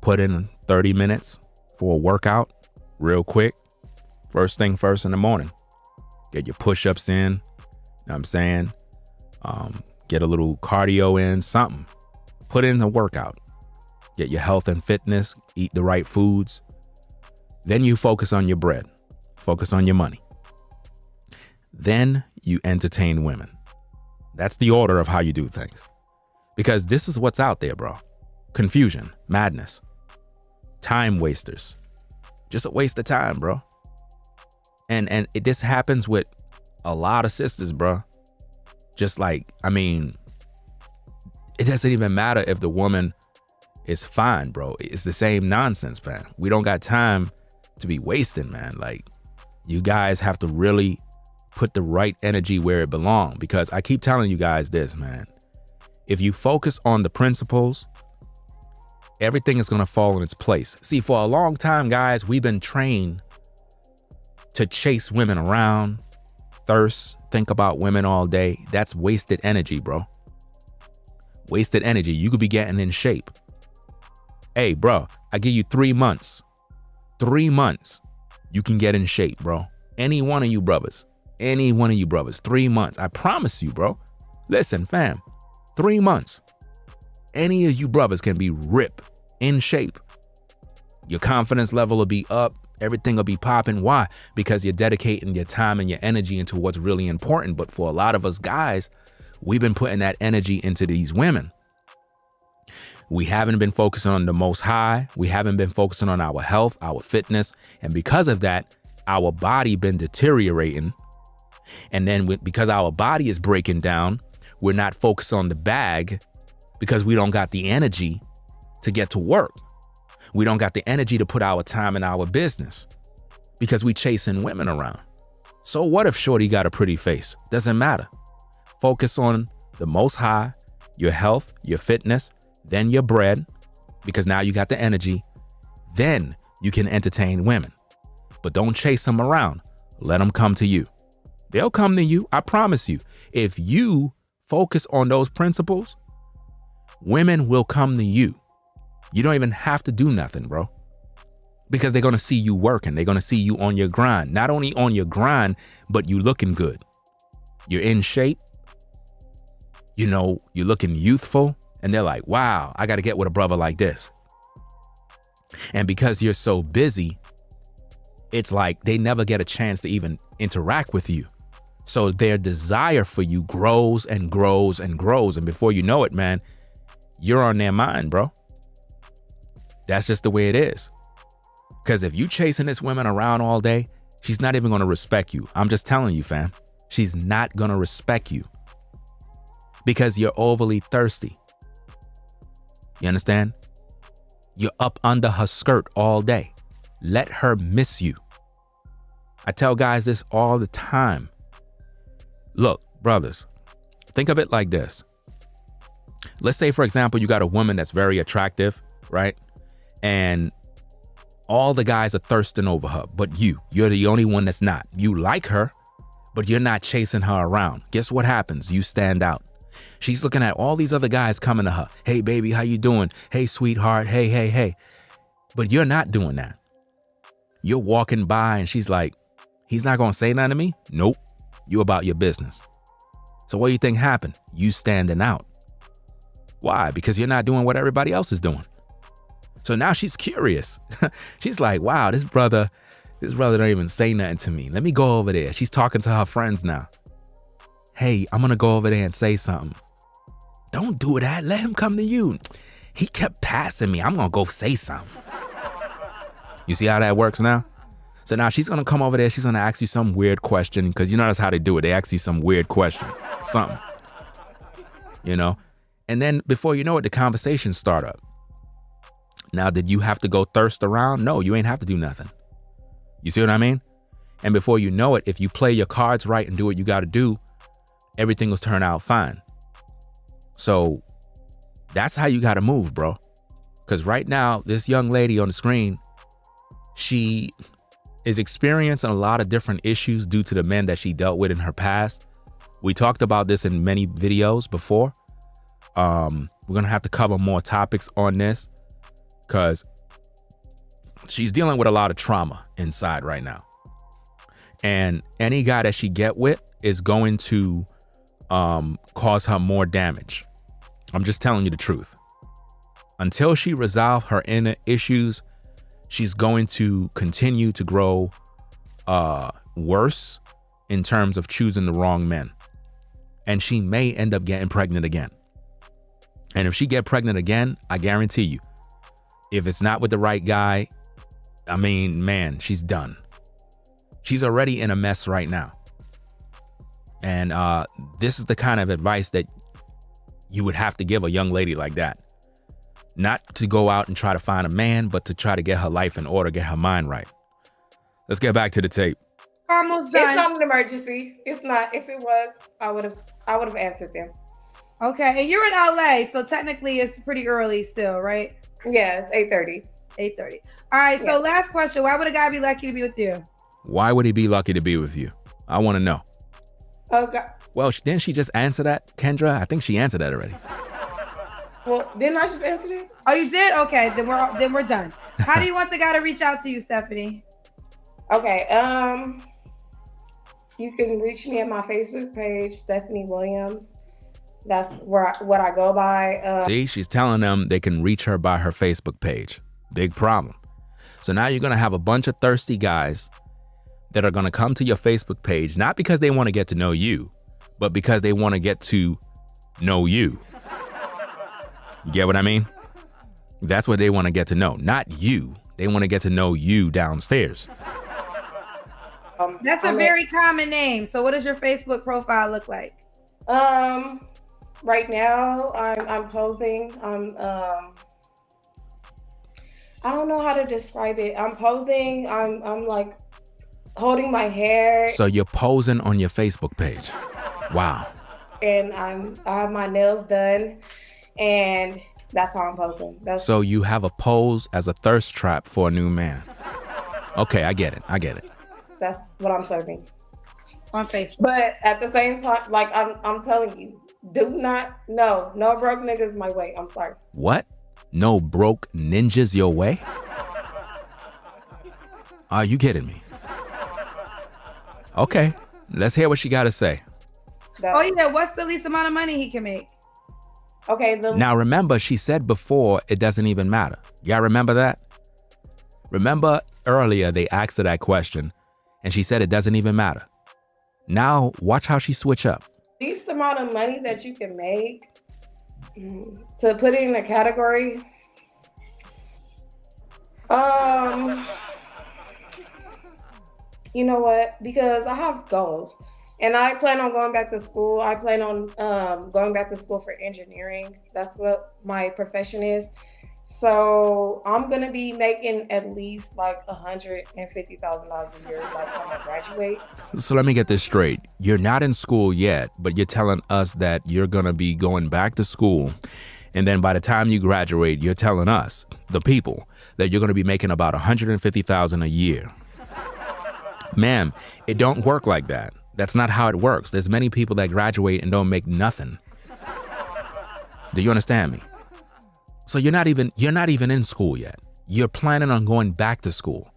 S1: put in 30 minutes for a workout, real quick. First thing first in the morning. Get your push-ups in, you know what I'm saying? Get a little cardio in, something. Put in a workout. Get your health and fitness, eat the right foods. Then you focus on your bread, focus on your money. Then you entertain women. That's the order of how you do things. Because this is what's out there, bro. Confusion, madness, time wasters. Just a waste of time, bro. And this happens with a lot of sisters, bro. Just like, I mean, it doesn't even matter if the woman is fine, bro. It's the same nonsense, man. We don't got time to be wasting, man. Like, you guys have to really put the right energy where it belongs, because I keep telling you guys this, man. If you focus on the principles, everything is going to fall in its place. See, for a long time, guys, we've been trained to chase women around, thirst, think about women all day. That's wasted energy, bro. Wasted energy. You could be getting in shape. Hey, bro, I give you 3 months. 3 months, you can get in shape, bro. Any one of you brothers, 3 months. I promise you, bro. Listen, fam, 3 months. Any of you brothers can be ripped, in shape. Your confidence level will be up. Everything will be popping. Why? Because you're dedicating your time and your energy into what's really important. But for a lot of us guys, we've been putting that energy into these women. We haven't been focusing on the Most High. We haven't been focusing on our health, our fitness. And because of that, our body been deteriorating. And then because our body is breaking down, we're not focused on the bag because we don't got the energy to get to work. We don't got the energy to put our time in our business because we chasing women around. So what if shorty got a pretty face? Doesn't matter. Focus on the Most High, your health, your fitness, then your bread, because now you got the energy. Then you can entertain women. But don't chase them around. Let them come to you. They'll come to you. I promise you. If you focus on those principles, women will come to you. You don't even have to do nothing, bro. Because they're going to see you working. They're going to see you on your grind. Not only on your grind, but you looking good. You're in shape. You know, you're looking youthful. And they're like, wow, I got to get with a brother like this. And because you're so busy, it's like they never get a chance to even interact with you. So their desire for you grows and grows and grows. And before you know it, man, you're on their mind, bro. That's just the way it is. Because if you chasing this woman around all day, she's not even going to respect you. I'm just telling you, fam. She's not going to respect you because you're overly thirsty. You understand? You're up under her skirt all day. Let her miss you. I tell guys this all the time. Look, brothers, think of it like this. Let's say, for example, you got a woman that's very attractive, right? And all the guys are thirsting over her, but you're the only one that's not. You like her, but you're not chasing her around. Guess what happens? You stand out. She's looking at all these other guys coming to her. Hey, baby, how you doing? Hey, sweetheart. Hey, hey, hey. But you're not doing that. You're walking by and she's like, he's not going to say nothing to me? Nope. You about your business. So what do you think happened? You standing out. Why? Because you're not doing what everybody else is doing. So now she's curious. She's like, wow, this brother don't even say nothing to me. Let me go over there. She's talking to her friends now. Hey, I'm going to go over there and say something. Don't do that. Let him come to you. He kept passing me. I'm going to go say something. You see how that works now? So now she's going to come over there. She's going to ask you some weird question because you know that's how they do it. They ask you some weird question, something, you know? And then before you know it, the conversation start up. Now, did you have to go thirst around? No, you ain't have to do nothing. You see what I mean? And before you know it, if you play your cards right and do what you got to do, everything will turn out fine. So that's how you got to move, bro. Because right now, this young lady on the screen, she is experiencing a lot of different issues due to the men that she dealt with in her past. We talked about this in many videos before. We're going to have to cover more topics on this because she's dealing with a lot of trauma inside right now. And any guy that she get with is going to cause her more damage. I'm just telling you the truth. Until she resolves her inner issues, she's going to continue to grow worse in terms of choosing the wrong men. And she may end up getting pregnant again. And if she get pregnant again, I guarantee you, if it's not with the right guy, I mean, man, she's done. She's already in a mess right now. And this is the kind of advice that you would have to give a young lady like that. Not to go out and try to find a man, but to try to get her life in order, get her mind right. Let's get back to the tape.
S2: Almost done.
S3: It's not an emergency. It's not. If it was, I would have answered them.
S2: Okay, and you're in LA, so technically it's pretty early still, right?
S3: Yeah, it's 8:30.
S2: 8:30. All right, so last question. Why would a guy be lucky to be with you?
S1: Why would he be lucky to be with you? I want to know.
S3: Okay.
S1: Well, didn't she just answer that, Kendra? I think she answered that already.
S3: Well, didn't I just answer it?
S2: Oh, you did? Okay, then we're done. How do you want the guy to reach out to you, Stephanie?
S3: Okay, you can reach me at my Facebook page, Stephanie Williams. That's what I go by.
S1: See, she's telling them they can reach her by her Facebook page. Big problem. So now you're going to have a bunch of thirsty guys that are going to come to your Facebook page, not because they want to get to know you, but because they want to get to know you. You get what I mean? That's what they want to get to know, not you. They want to get to know you downstairs.
S2: That's a very common name. So what does your Facebook profile look like?
S3: Right now I'm posing. I don't know how to describe it. I'm posing. I'm like holding my hair.
S1: So you're posing on your Facebook page. Wow.
S3: And I have my nails done, and that's how I'm posing.
S1: So you have a pose as a thirst trap for a new man. Okay, I get it.
S3: That's what I'm serving
S2: on Facebook.
S3: But at the same time, like I'm telling you, no broke niggas my way. I'm sorry.
S1: What? No broke ninjas your way? Are you kidding me? Okay, let's hear what she got to say.
S2: What's the least amount of money he can make?
S3: Okay.
S1: Now remember, she said before it doesn't even matter. Y'all remember that? Remember earlier they asked her that question and she said it doesn't even matter. Now watch how she switch up.
S3: Least amount of money that you can make, to put it in a category. You know what? Because I have goals. And I plan on going back to school. I plan on going back to school for engineering. That's what my profession is. So I'm going to be making at least like $150,000 a year by the time I graduate.
S1: So let me get this straight. You're not in school yet, but you're telling us that you're going to be going back to school. And then by the time you graduate, you're telling us, the people, that you're going to be making about $150,000 a year. Ma'am, it don't work like that. That's not how it works. There's many people that graduate and don't make nothing. Do you understand me? So you're not even in school yet. You're planning on going back to school.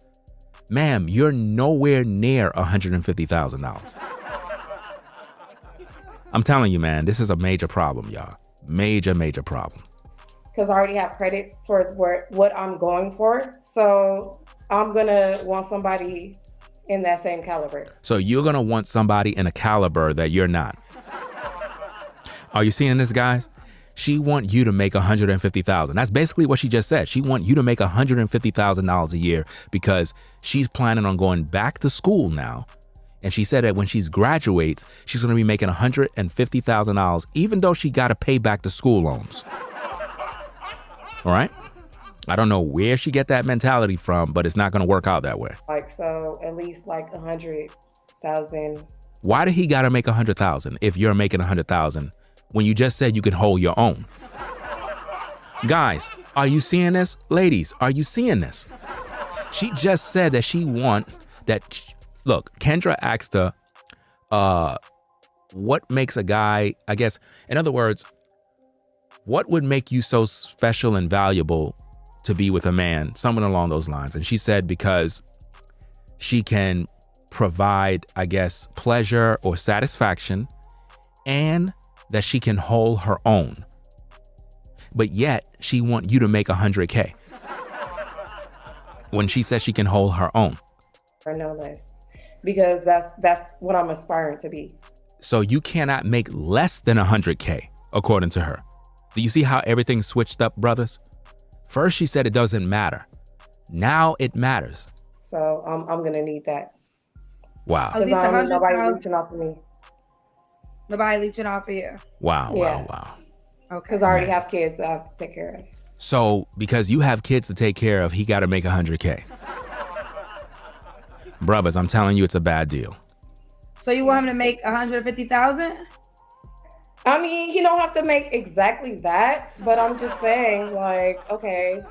S1: Ma'am, you're nowhere near $150,000. I'm telling you, man, this is a major problem, y'all. Major problem.
S3: Because I already have credits towards what I'm going for. So I'm going to want somebody in that same caliber.
S1: So you're going to want somebody in a caliber that you're not. Are you seeing this, guys? She want you to make $150,000. That's basically what she just said. She want you to make $150,000 a year because she's planning on going back to school now. And she said that when she graduates, she's going to be making $150,000, even though she got to pay back the school loans. All right? I don't know where she get that mentality from, but it's not going to work out that way.
S3: Like, so at least like 100,000.
S1: Why did he got to make 100,000 if you're making 100,000 when you just said you can hold your own? Guys, are you seeing this? Ladies, are you seeing this? She just said that she want that. Look, Kendra asked her, what makes a guy, I guess, in other words, what would make you so special and valuable to be with a man, someone along those lines. And she said because she can provide, I guess, pleasure or satisfaction, and that she can hold her own. But yet she want you to make 100K when she says she can hold her own.
S3: Or no less, because that's what I'm aspiring to be.
S1: So you cannot make less than 100K, according to her. Do you see how everything switched up, brothers? First, she said it doesn't matter. Now it matters.
S3: So I'm going to need that.
S1: Wow.
S2: At least
S3: nobody reaching off of me.
S2: Nobody leeching off of you.
S1: Wow.
S2: Okay.
S3: Because I already have kids that I have to take care of.
S1: So because you have kids to take care of, he got to make 100K. Brothers, I'm telling you, it's a bad deal.
S2: So you want him to make 150,000?
S3: I mean, he don't have to make exactly that, but I'm just saying, like, okay,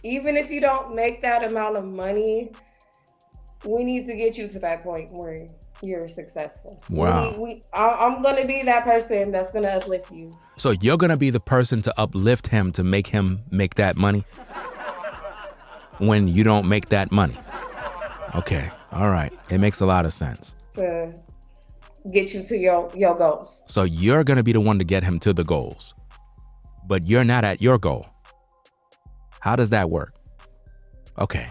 S3: even if you don't make that amount of money, we need to get you to that point where you're successful.
S1: Wow.
S3: I'm going to be that person that's going to uplift you.
S1: So you're going to be the person to uplift him to make him make that money when you don't make that money. Okay. All right. It makes a lot of sense.
S3: To get you to your goals.
S1: So you're going to be the one to get him to the goals, but you're not at your goal. How does that work? Okay.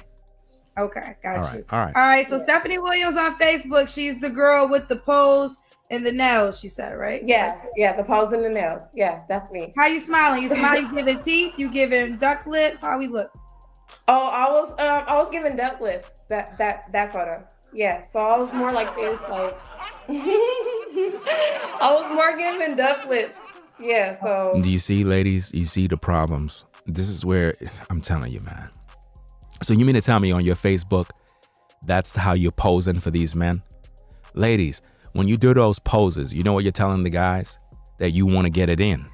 S2: Okay, got you.
S1: All right.
S2: All right, so Stephanie Williams on Facebook, she's the girl with the pose and the nails, she said, right?
S3: Yeah, the pose and the nails. Yeah, that's me.
S2: How you smiling? You smile, you giving teeth, you giving duck lips, how we look?
S3: Oh, I was giving duck lips, that photo. Yeah, so I was more like this, like I was more giving duck lips. Yeah, so.
S1: Do you see, ladies? You see the problems? This is where I'm telling you, man. So you mean to tell me on your Facebook, that's how you're posing for these men? Ladies, when you do those poses, you know what you're telling the guys? That you want to get it in.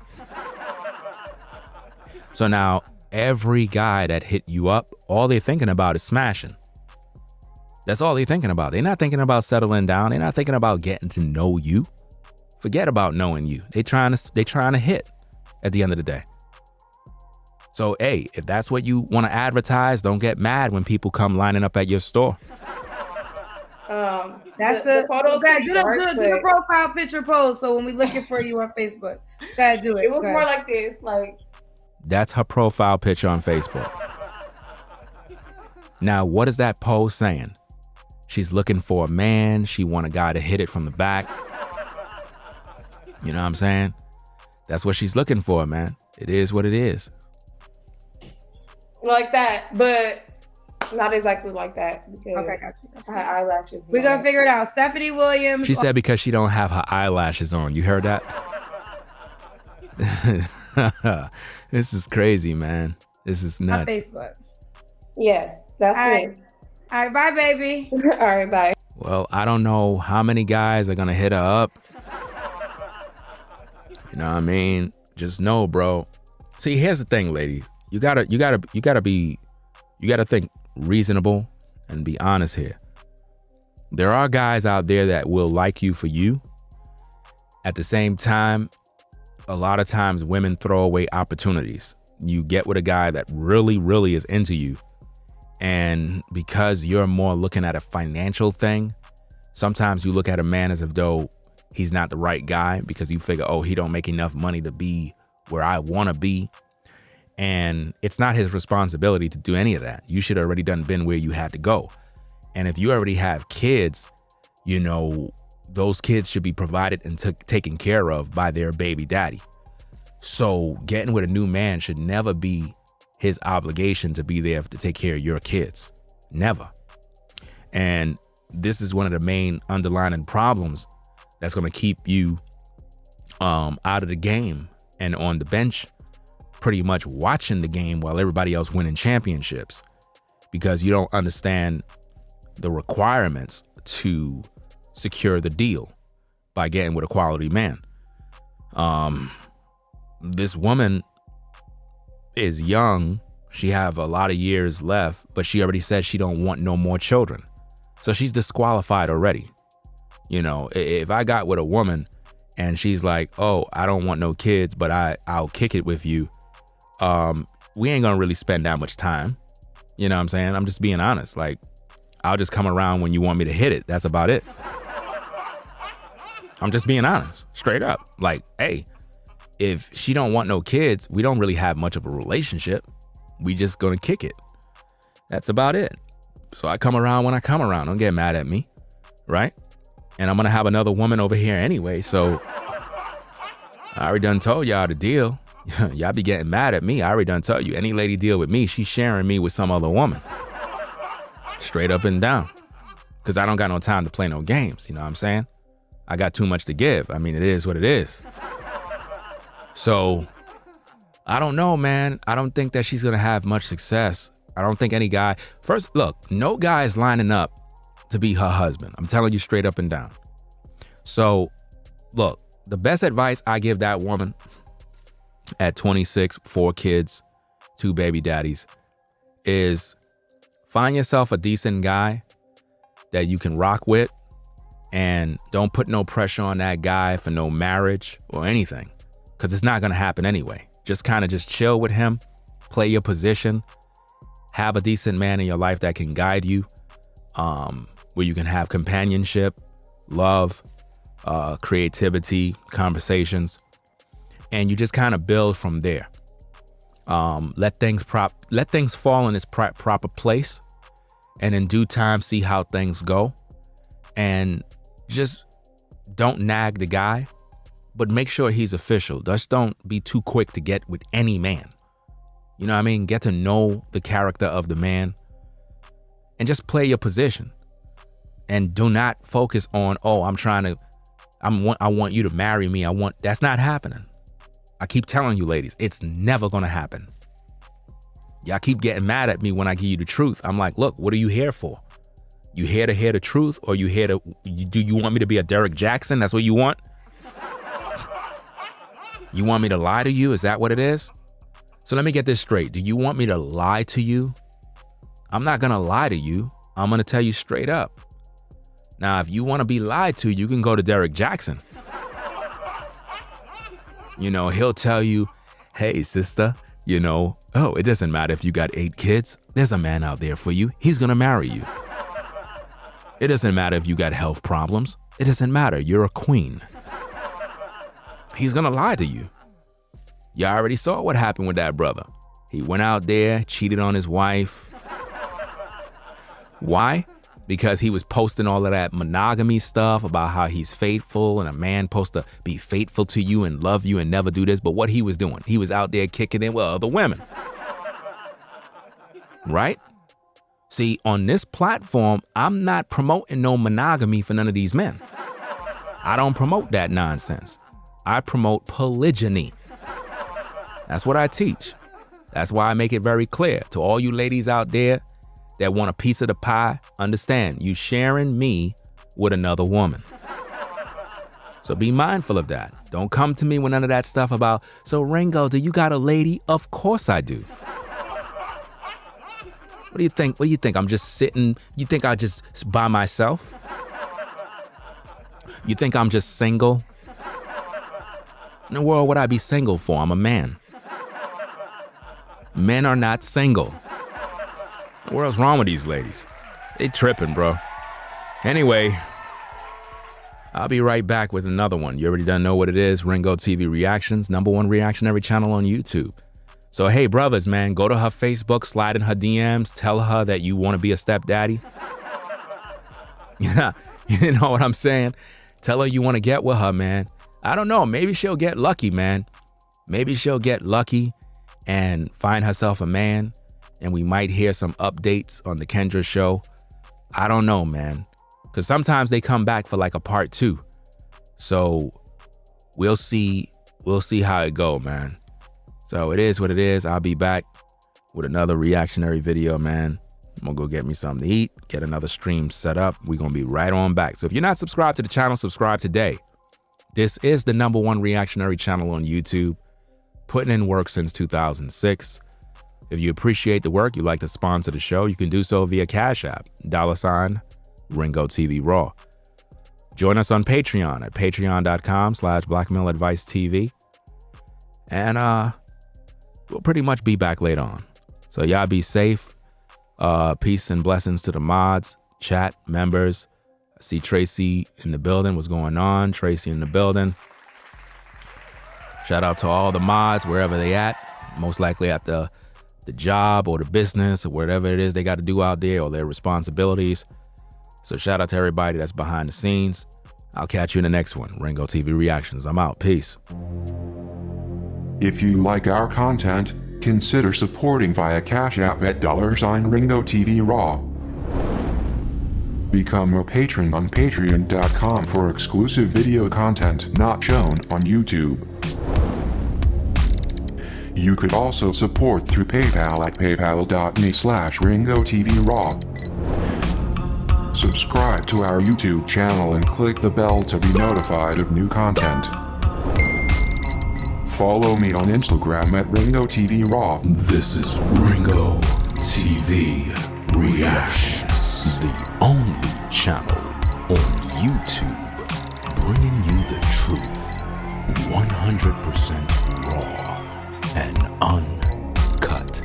S1: So now, every guy that hit you up, all they're thinking about is smashing. That's all they're thinking about. They're not thinking about settling down. They're not thinking about getting to know you. Forget about knowing you. They trying to hit at the end of the day. So, hey, if that's what you want to advertise, don't get mad when people come lining up at your store.
S2: That's the photos. Do the profile picture pose. So when we looking for you on Facebook, gotta do it.
S3: It was more like this, like.
S1: That's her profile picture on Facebook. Now, what is that pose saying? She's looking for a man. She want a guy to hit it from the back. You know what I'm saying? That's what she's looking for, man. It is what it is.
S3: Like that, but not exactly like that. Because
S2: okay, got you.
S3: Her eyelashes.
S2: We're gonna figure it out. Stephanie Williams.
S1: She said because she don't have her eyelashes on. You heard that? This is crazy, man. This is nuts.
S2: On Facebook.
S3: Yes, that's
S2: it. All right, bye, baby.
S3: All right, bye.
S1: Well, I don't know how many guys are gonna hit her up. You know what I mean? Just know, bro. See, here's the thing, ladies. You gotta think reasonable and be honest here. There are guys out there that will like you for you. At the same time, a lot of times women throw away opportunities. You get with a guy that really, really is into you. And because you're more looking at a financial thing, sometimes you look at a man as if though he's not the right guy because you figure, oh, he don't make enough money to be where I want to be. And it's not his responsibility to do any of that. You should already been where you had to go. And if you already have kids, you know, those kids should be provided and taken care of by their baby daddy. So getting with a new man should never be his obligation to be there to take care of your kids. Never. And this is one of the main underlying problems that's going to keep you out of the game and on the bench, pretty much watching the game while everybody else winning championships, because you don't understand the requirements to secure the deal by getting with a quality man. This woman is young. She have a lot of years left, but she already said she don't want no more children. So she's disqualified already. You know, if I got with a woman and she's like, oh, I don't want no kids, but I'll kick it with you. We ain't gonna really spend that much time. You know what I'm saying? I'm just being honest. Like, I'll just come around when you want me to hit it. That's about it. I'm just being honest, straight up. Like, hey, if she don't want no kids, we don't really have much of a relationship. We just gonna kick it. That's about it. So I come around when I come around. Don't get mad at me, right? And I'm gonna have another woman over here anyway. So I already done told y'all the deal. Y'all be getting mad at me. I already done told you, any lady deal with me, she's sharing me with some other woman. Straight up and down. Because I don't got no time to play no games. You know what I'm saying? I got too much to give. I mean, it is what it is. So I don't know, man. I don't think that she's going to have much success. I don't think any guy. First, look, no guy is lining up to be her husband. I'm telling you straight up and down. So look, the best advice I give that woman at 26, 4 kids, 2 baby daddies, is find yourself a decent guy that you can rock with, and don't put no pressure on that guy for no marriage or anything, because it's not going to happen anyway. Just kind of just chill with him, play your position, have a decent man in your life that can guide you, where you can have companionship, love, creativity, conversations, and you just kind of build from there. Let things fall in its proper place, and in due time see how things go, and just don't nag the guy, but make sure he's official. Just don't be too quick to get with any man. You know what I mean? Get to know the character of the man and just play your position. And do not focus on, oh, I want you to marry me. That's not happening. I keep telling you, ladies, it's never going to happen. Y'all keep getting mad at me when I give you the truth. I'm like, look, what are you here for? You here to hear the truth, or do you want me to be a Derek Jackson? That's what you want? You want me to lie to you? Is that what it is? So let me get this straight. Do you want me to lie to you? I'm not going to lie to you. I'm going to tell you straight up. Now, if you want to be lied to, you can go to Derek Jackson. You know, he'll tell you, hey, sister, you know, oh, it doesn't matter if you got 8 kids. There's a man out there for you. He's going to marry you. It doesn't matter if you got health problems. It doesn't matter. You're a queen. He's going to lie to you. You already saw what happened with that brother. He went out there, cheated on his wife. Why? Because he was posting all of that monogamy stuff about how he's faithful and a man supposed to be faithful to you and love you and never do this. But what he was doing, he was out there kicking in with other women. Right? See, on this platform, I'm not promoting no monogamy for none of these men. I don't promote that nonsense. I promote polygyny. That's what I teach. That's why I make it very clear to all you ladies out there that want a piece of the pie. Understand, you sharing me with another woman. So be mindful of that. Don't come to me with none of that stuff about, so Ringo, do you got a lady? Of course I do. What do you think? What do you think? I'm just sitting. You think I just by myself? You think I'm just single? In the world would I be single for? I'm a man. Men are not single. What the world's wrong with these ladies? They tripping, bro. Anyway, I'll be right back with another one. You already done know what it is. Ringo TV Reactions, #1 reactionary channel on YouTube. So, hey, brothers, man, go to her Facebook, slide in her DMs, tell her that you want to be a stepdaddy. Yeah, you know what I'm saying? Tell her you want to get with her, man. I don't know. Maybe she'll get lucky, man. Maybe she'll get lucky and find herself a man, and we might hear some updates on the Kendra show. I don't know, man. Because sometimes they come back for like a part 2. So we'll see how it go, man. So it is what it is. I'll be back with another reactionary video, man. I'm gonna go get me something to eat, get another stream set up. We're gonna be right on back. So if you're not subscribed to the channel, subscribe today. This is the #1 reactionary channel on YouTube, putting in work since 2006. If you appreciate the work, you'd like to sponsor the show, you can do so via Cash App, $ Ringo TV Raw. Join us on Patreon at patreon.com/blackmailadvicetv. And we'll pretty much be back later on. So y'all be safe. Peace and blessings to the mods, chat, members. I see Tracy in the building. What's going on? Tracy in the building. Shout out to all the mods, wherever they at. Most likely at the job or the business or whatever it is they got to do out there or their responsibilities. So shout out to everybody that's behind the scenes. I'll catch you in the next one. Ringo TV Reactions. I'm out. Peace.
S4: If you like our content, consider supporting via Cash App at $ Ringo TV Raw. Become a patron on patreon.com for exclusive video content not shown on YouTube. You could also support through PayPal at paypal.me/Ringo TV Raw. Subscribe to our YouTube channel and click the bell to be notified of new content. Follow me on Instagram at Ringo TV Raw.
S1: This is Ringo TV Reactions, the only channel on YouTube bringing you the truth, 100% raw and uncut.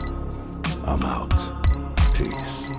S1: I'm out. Peace.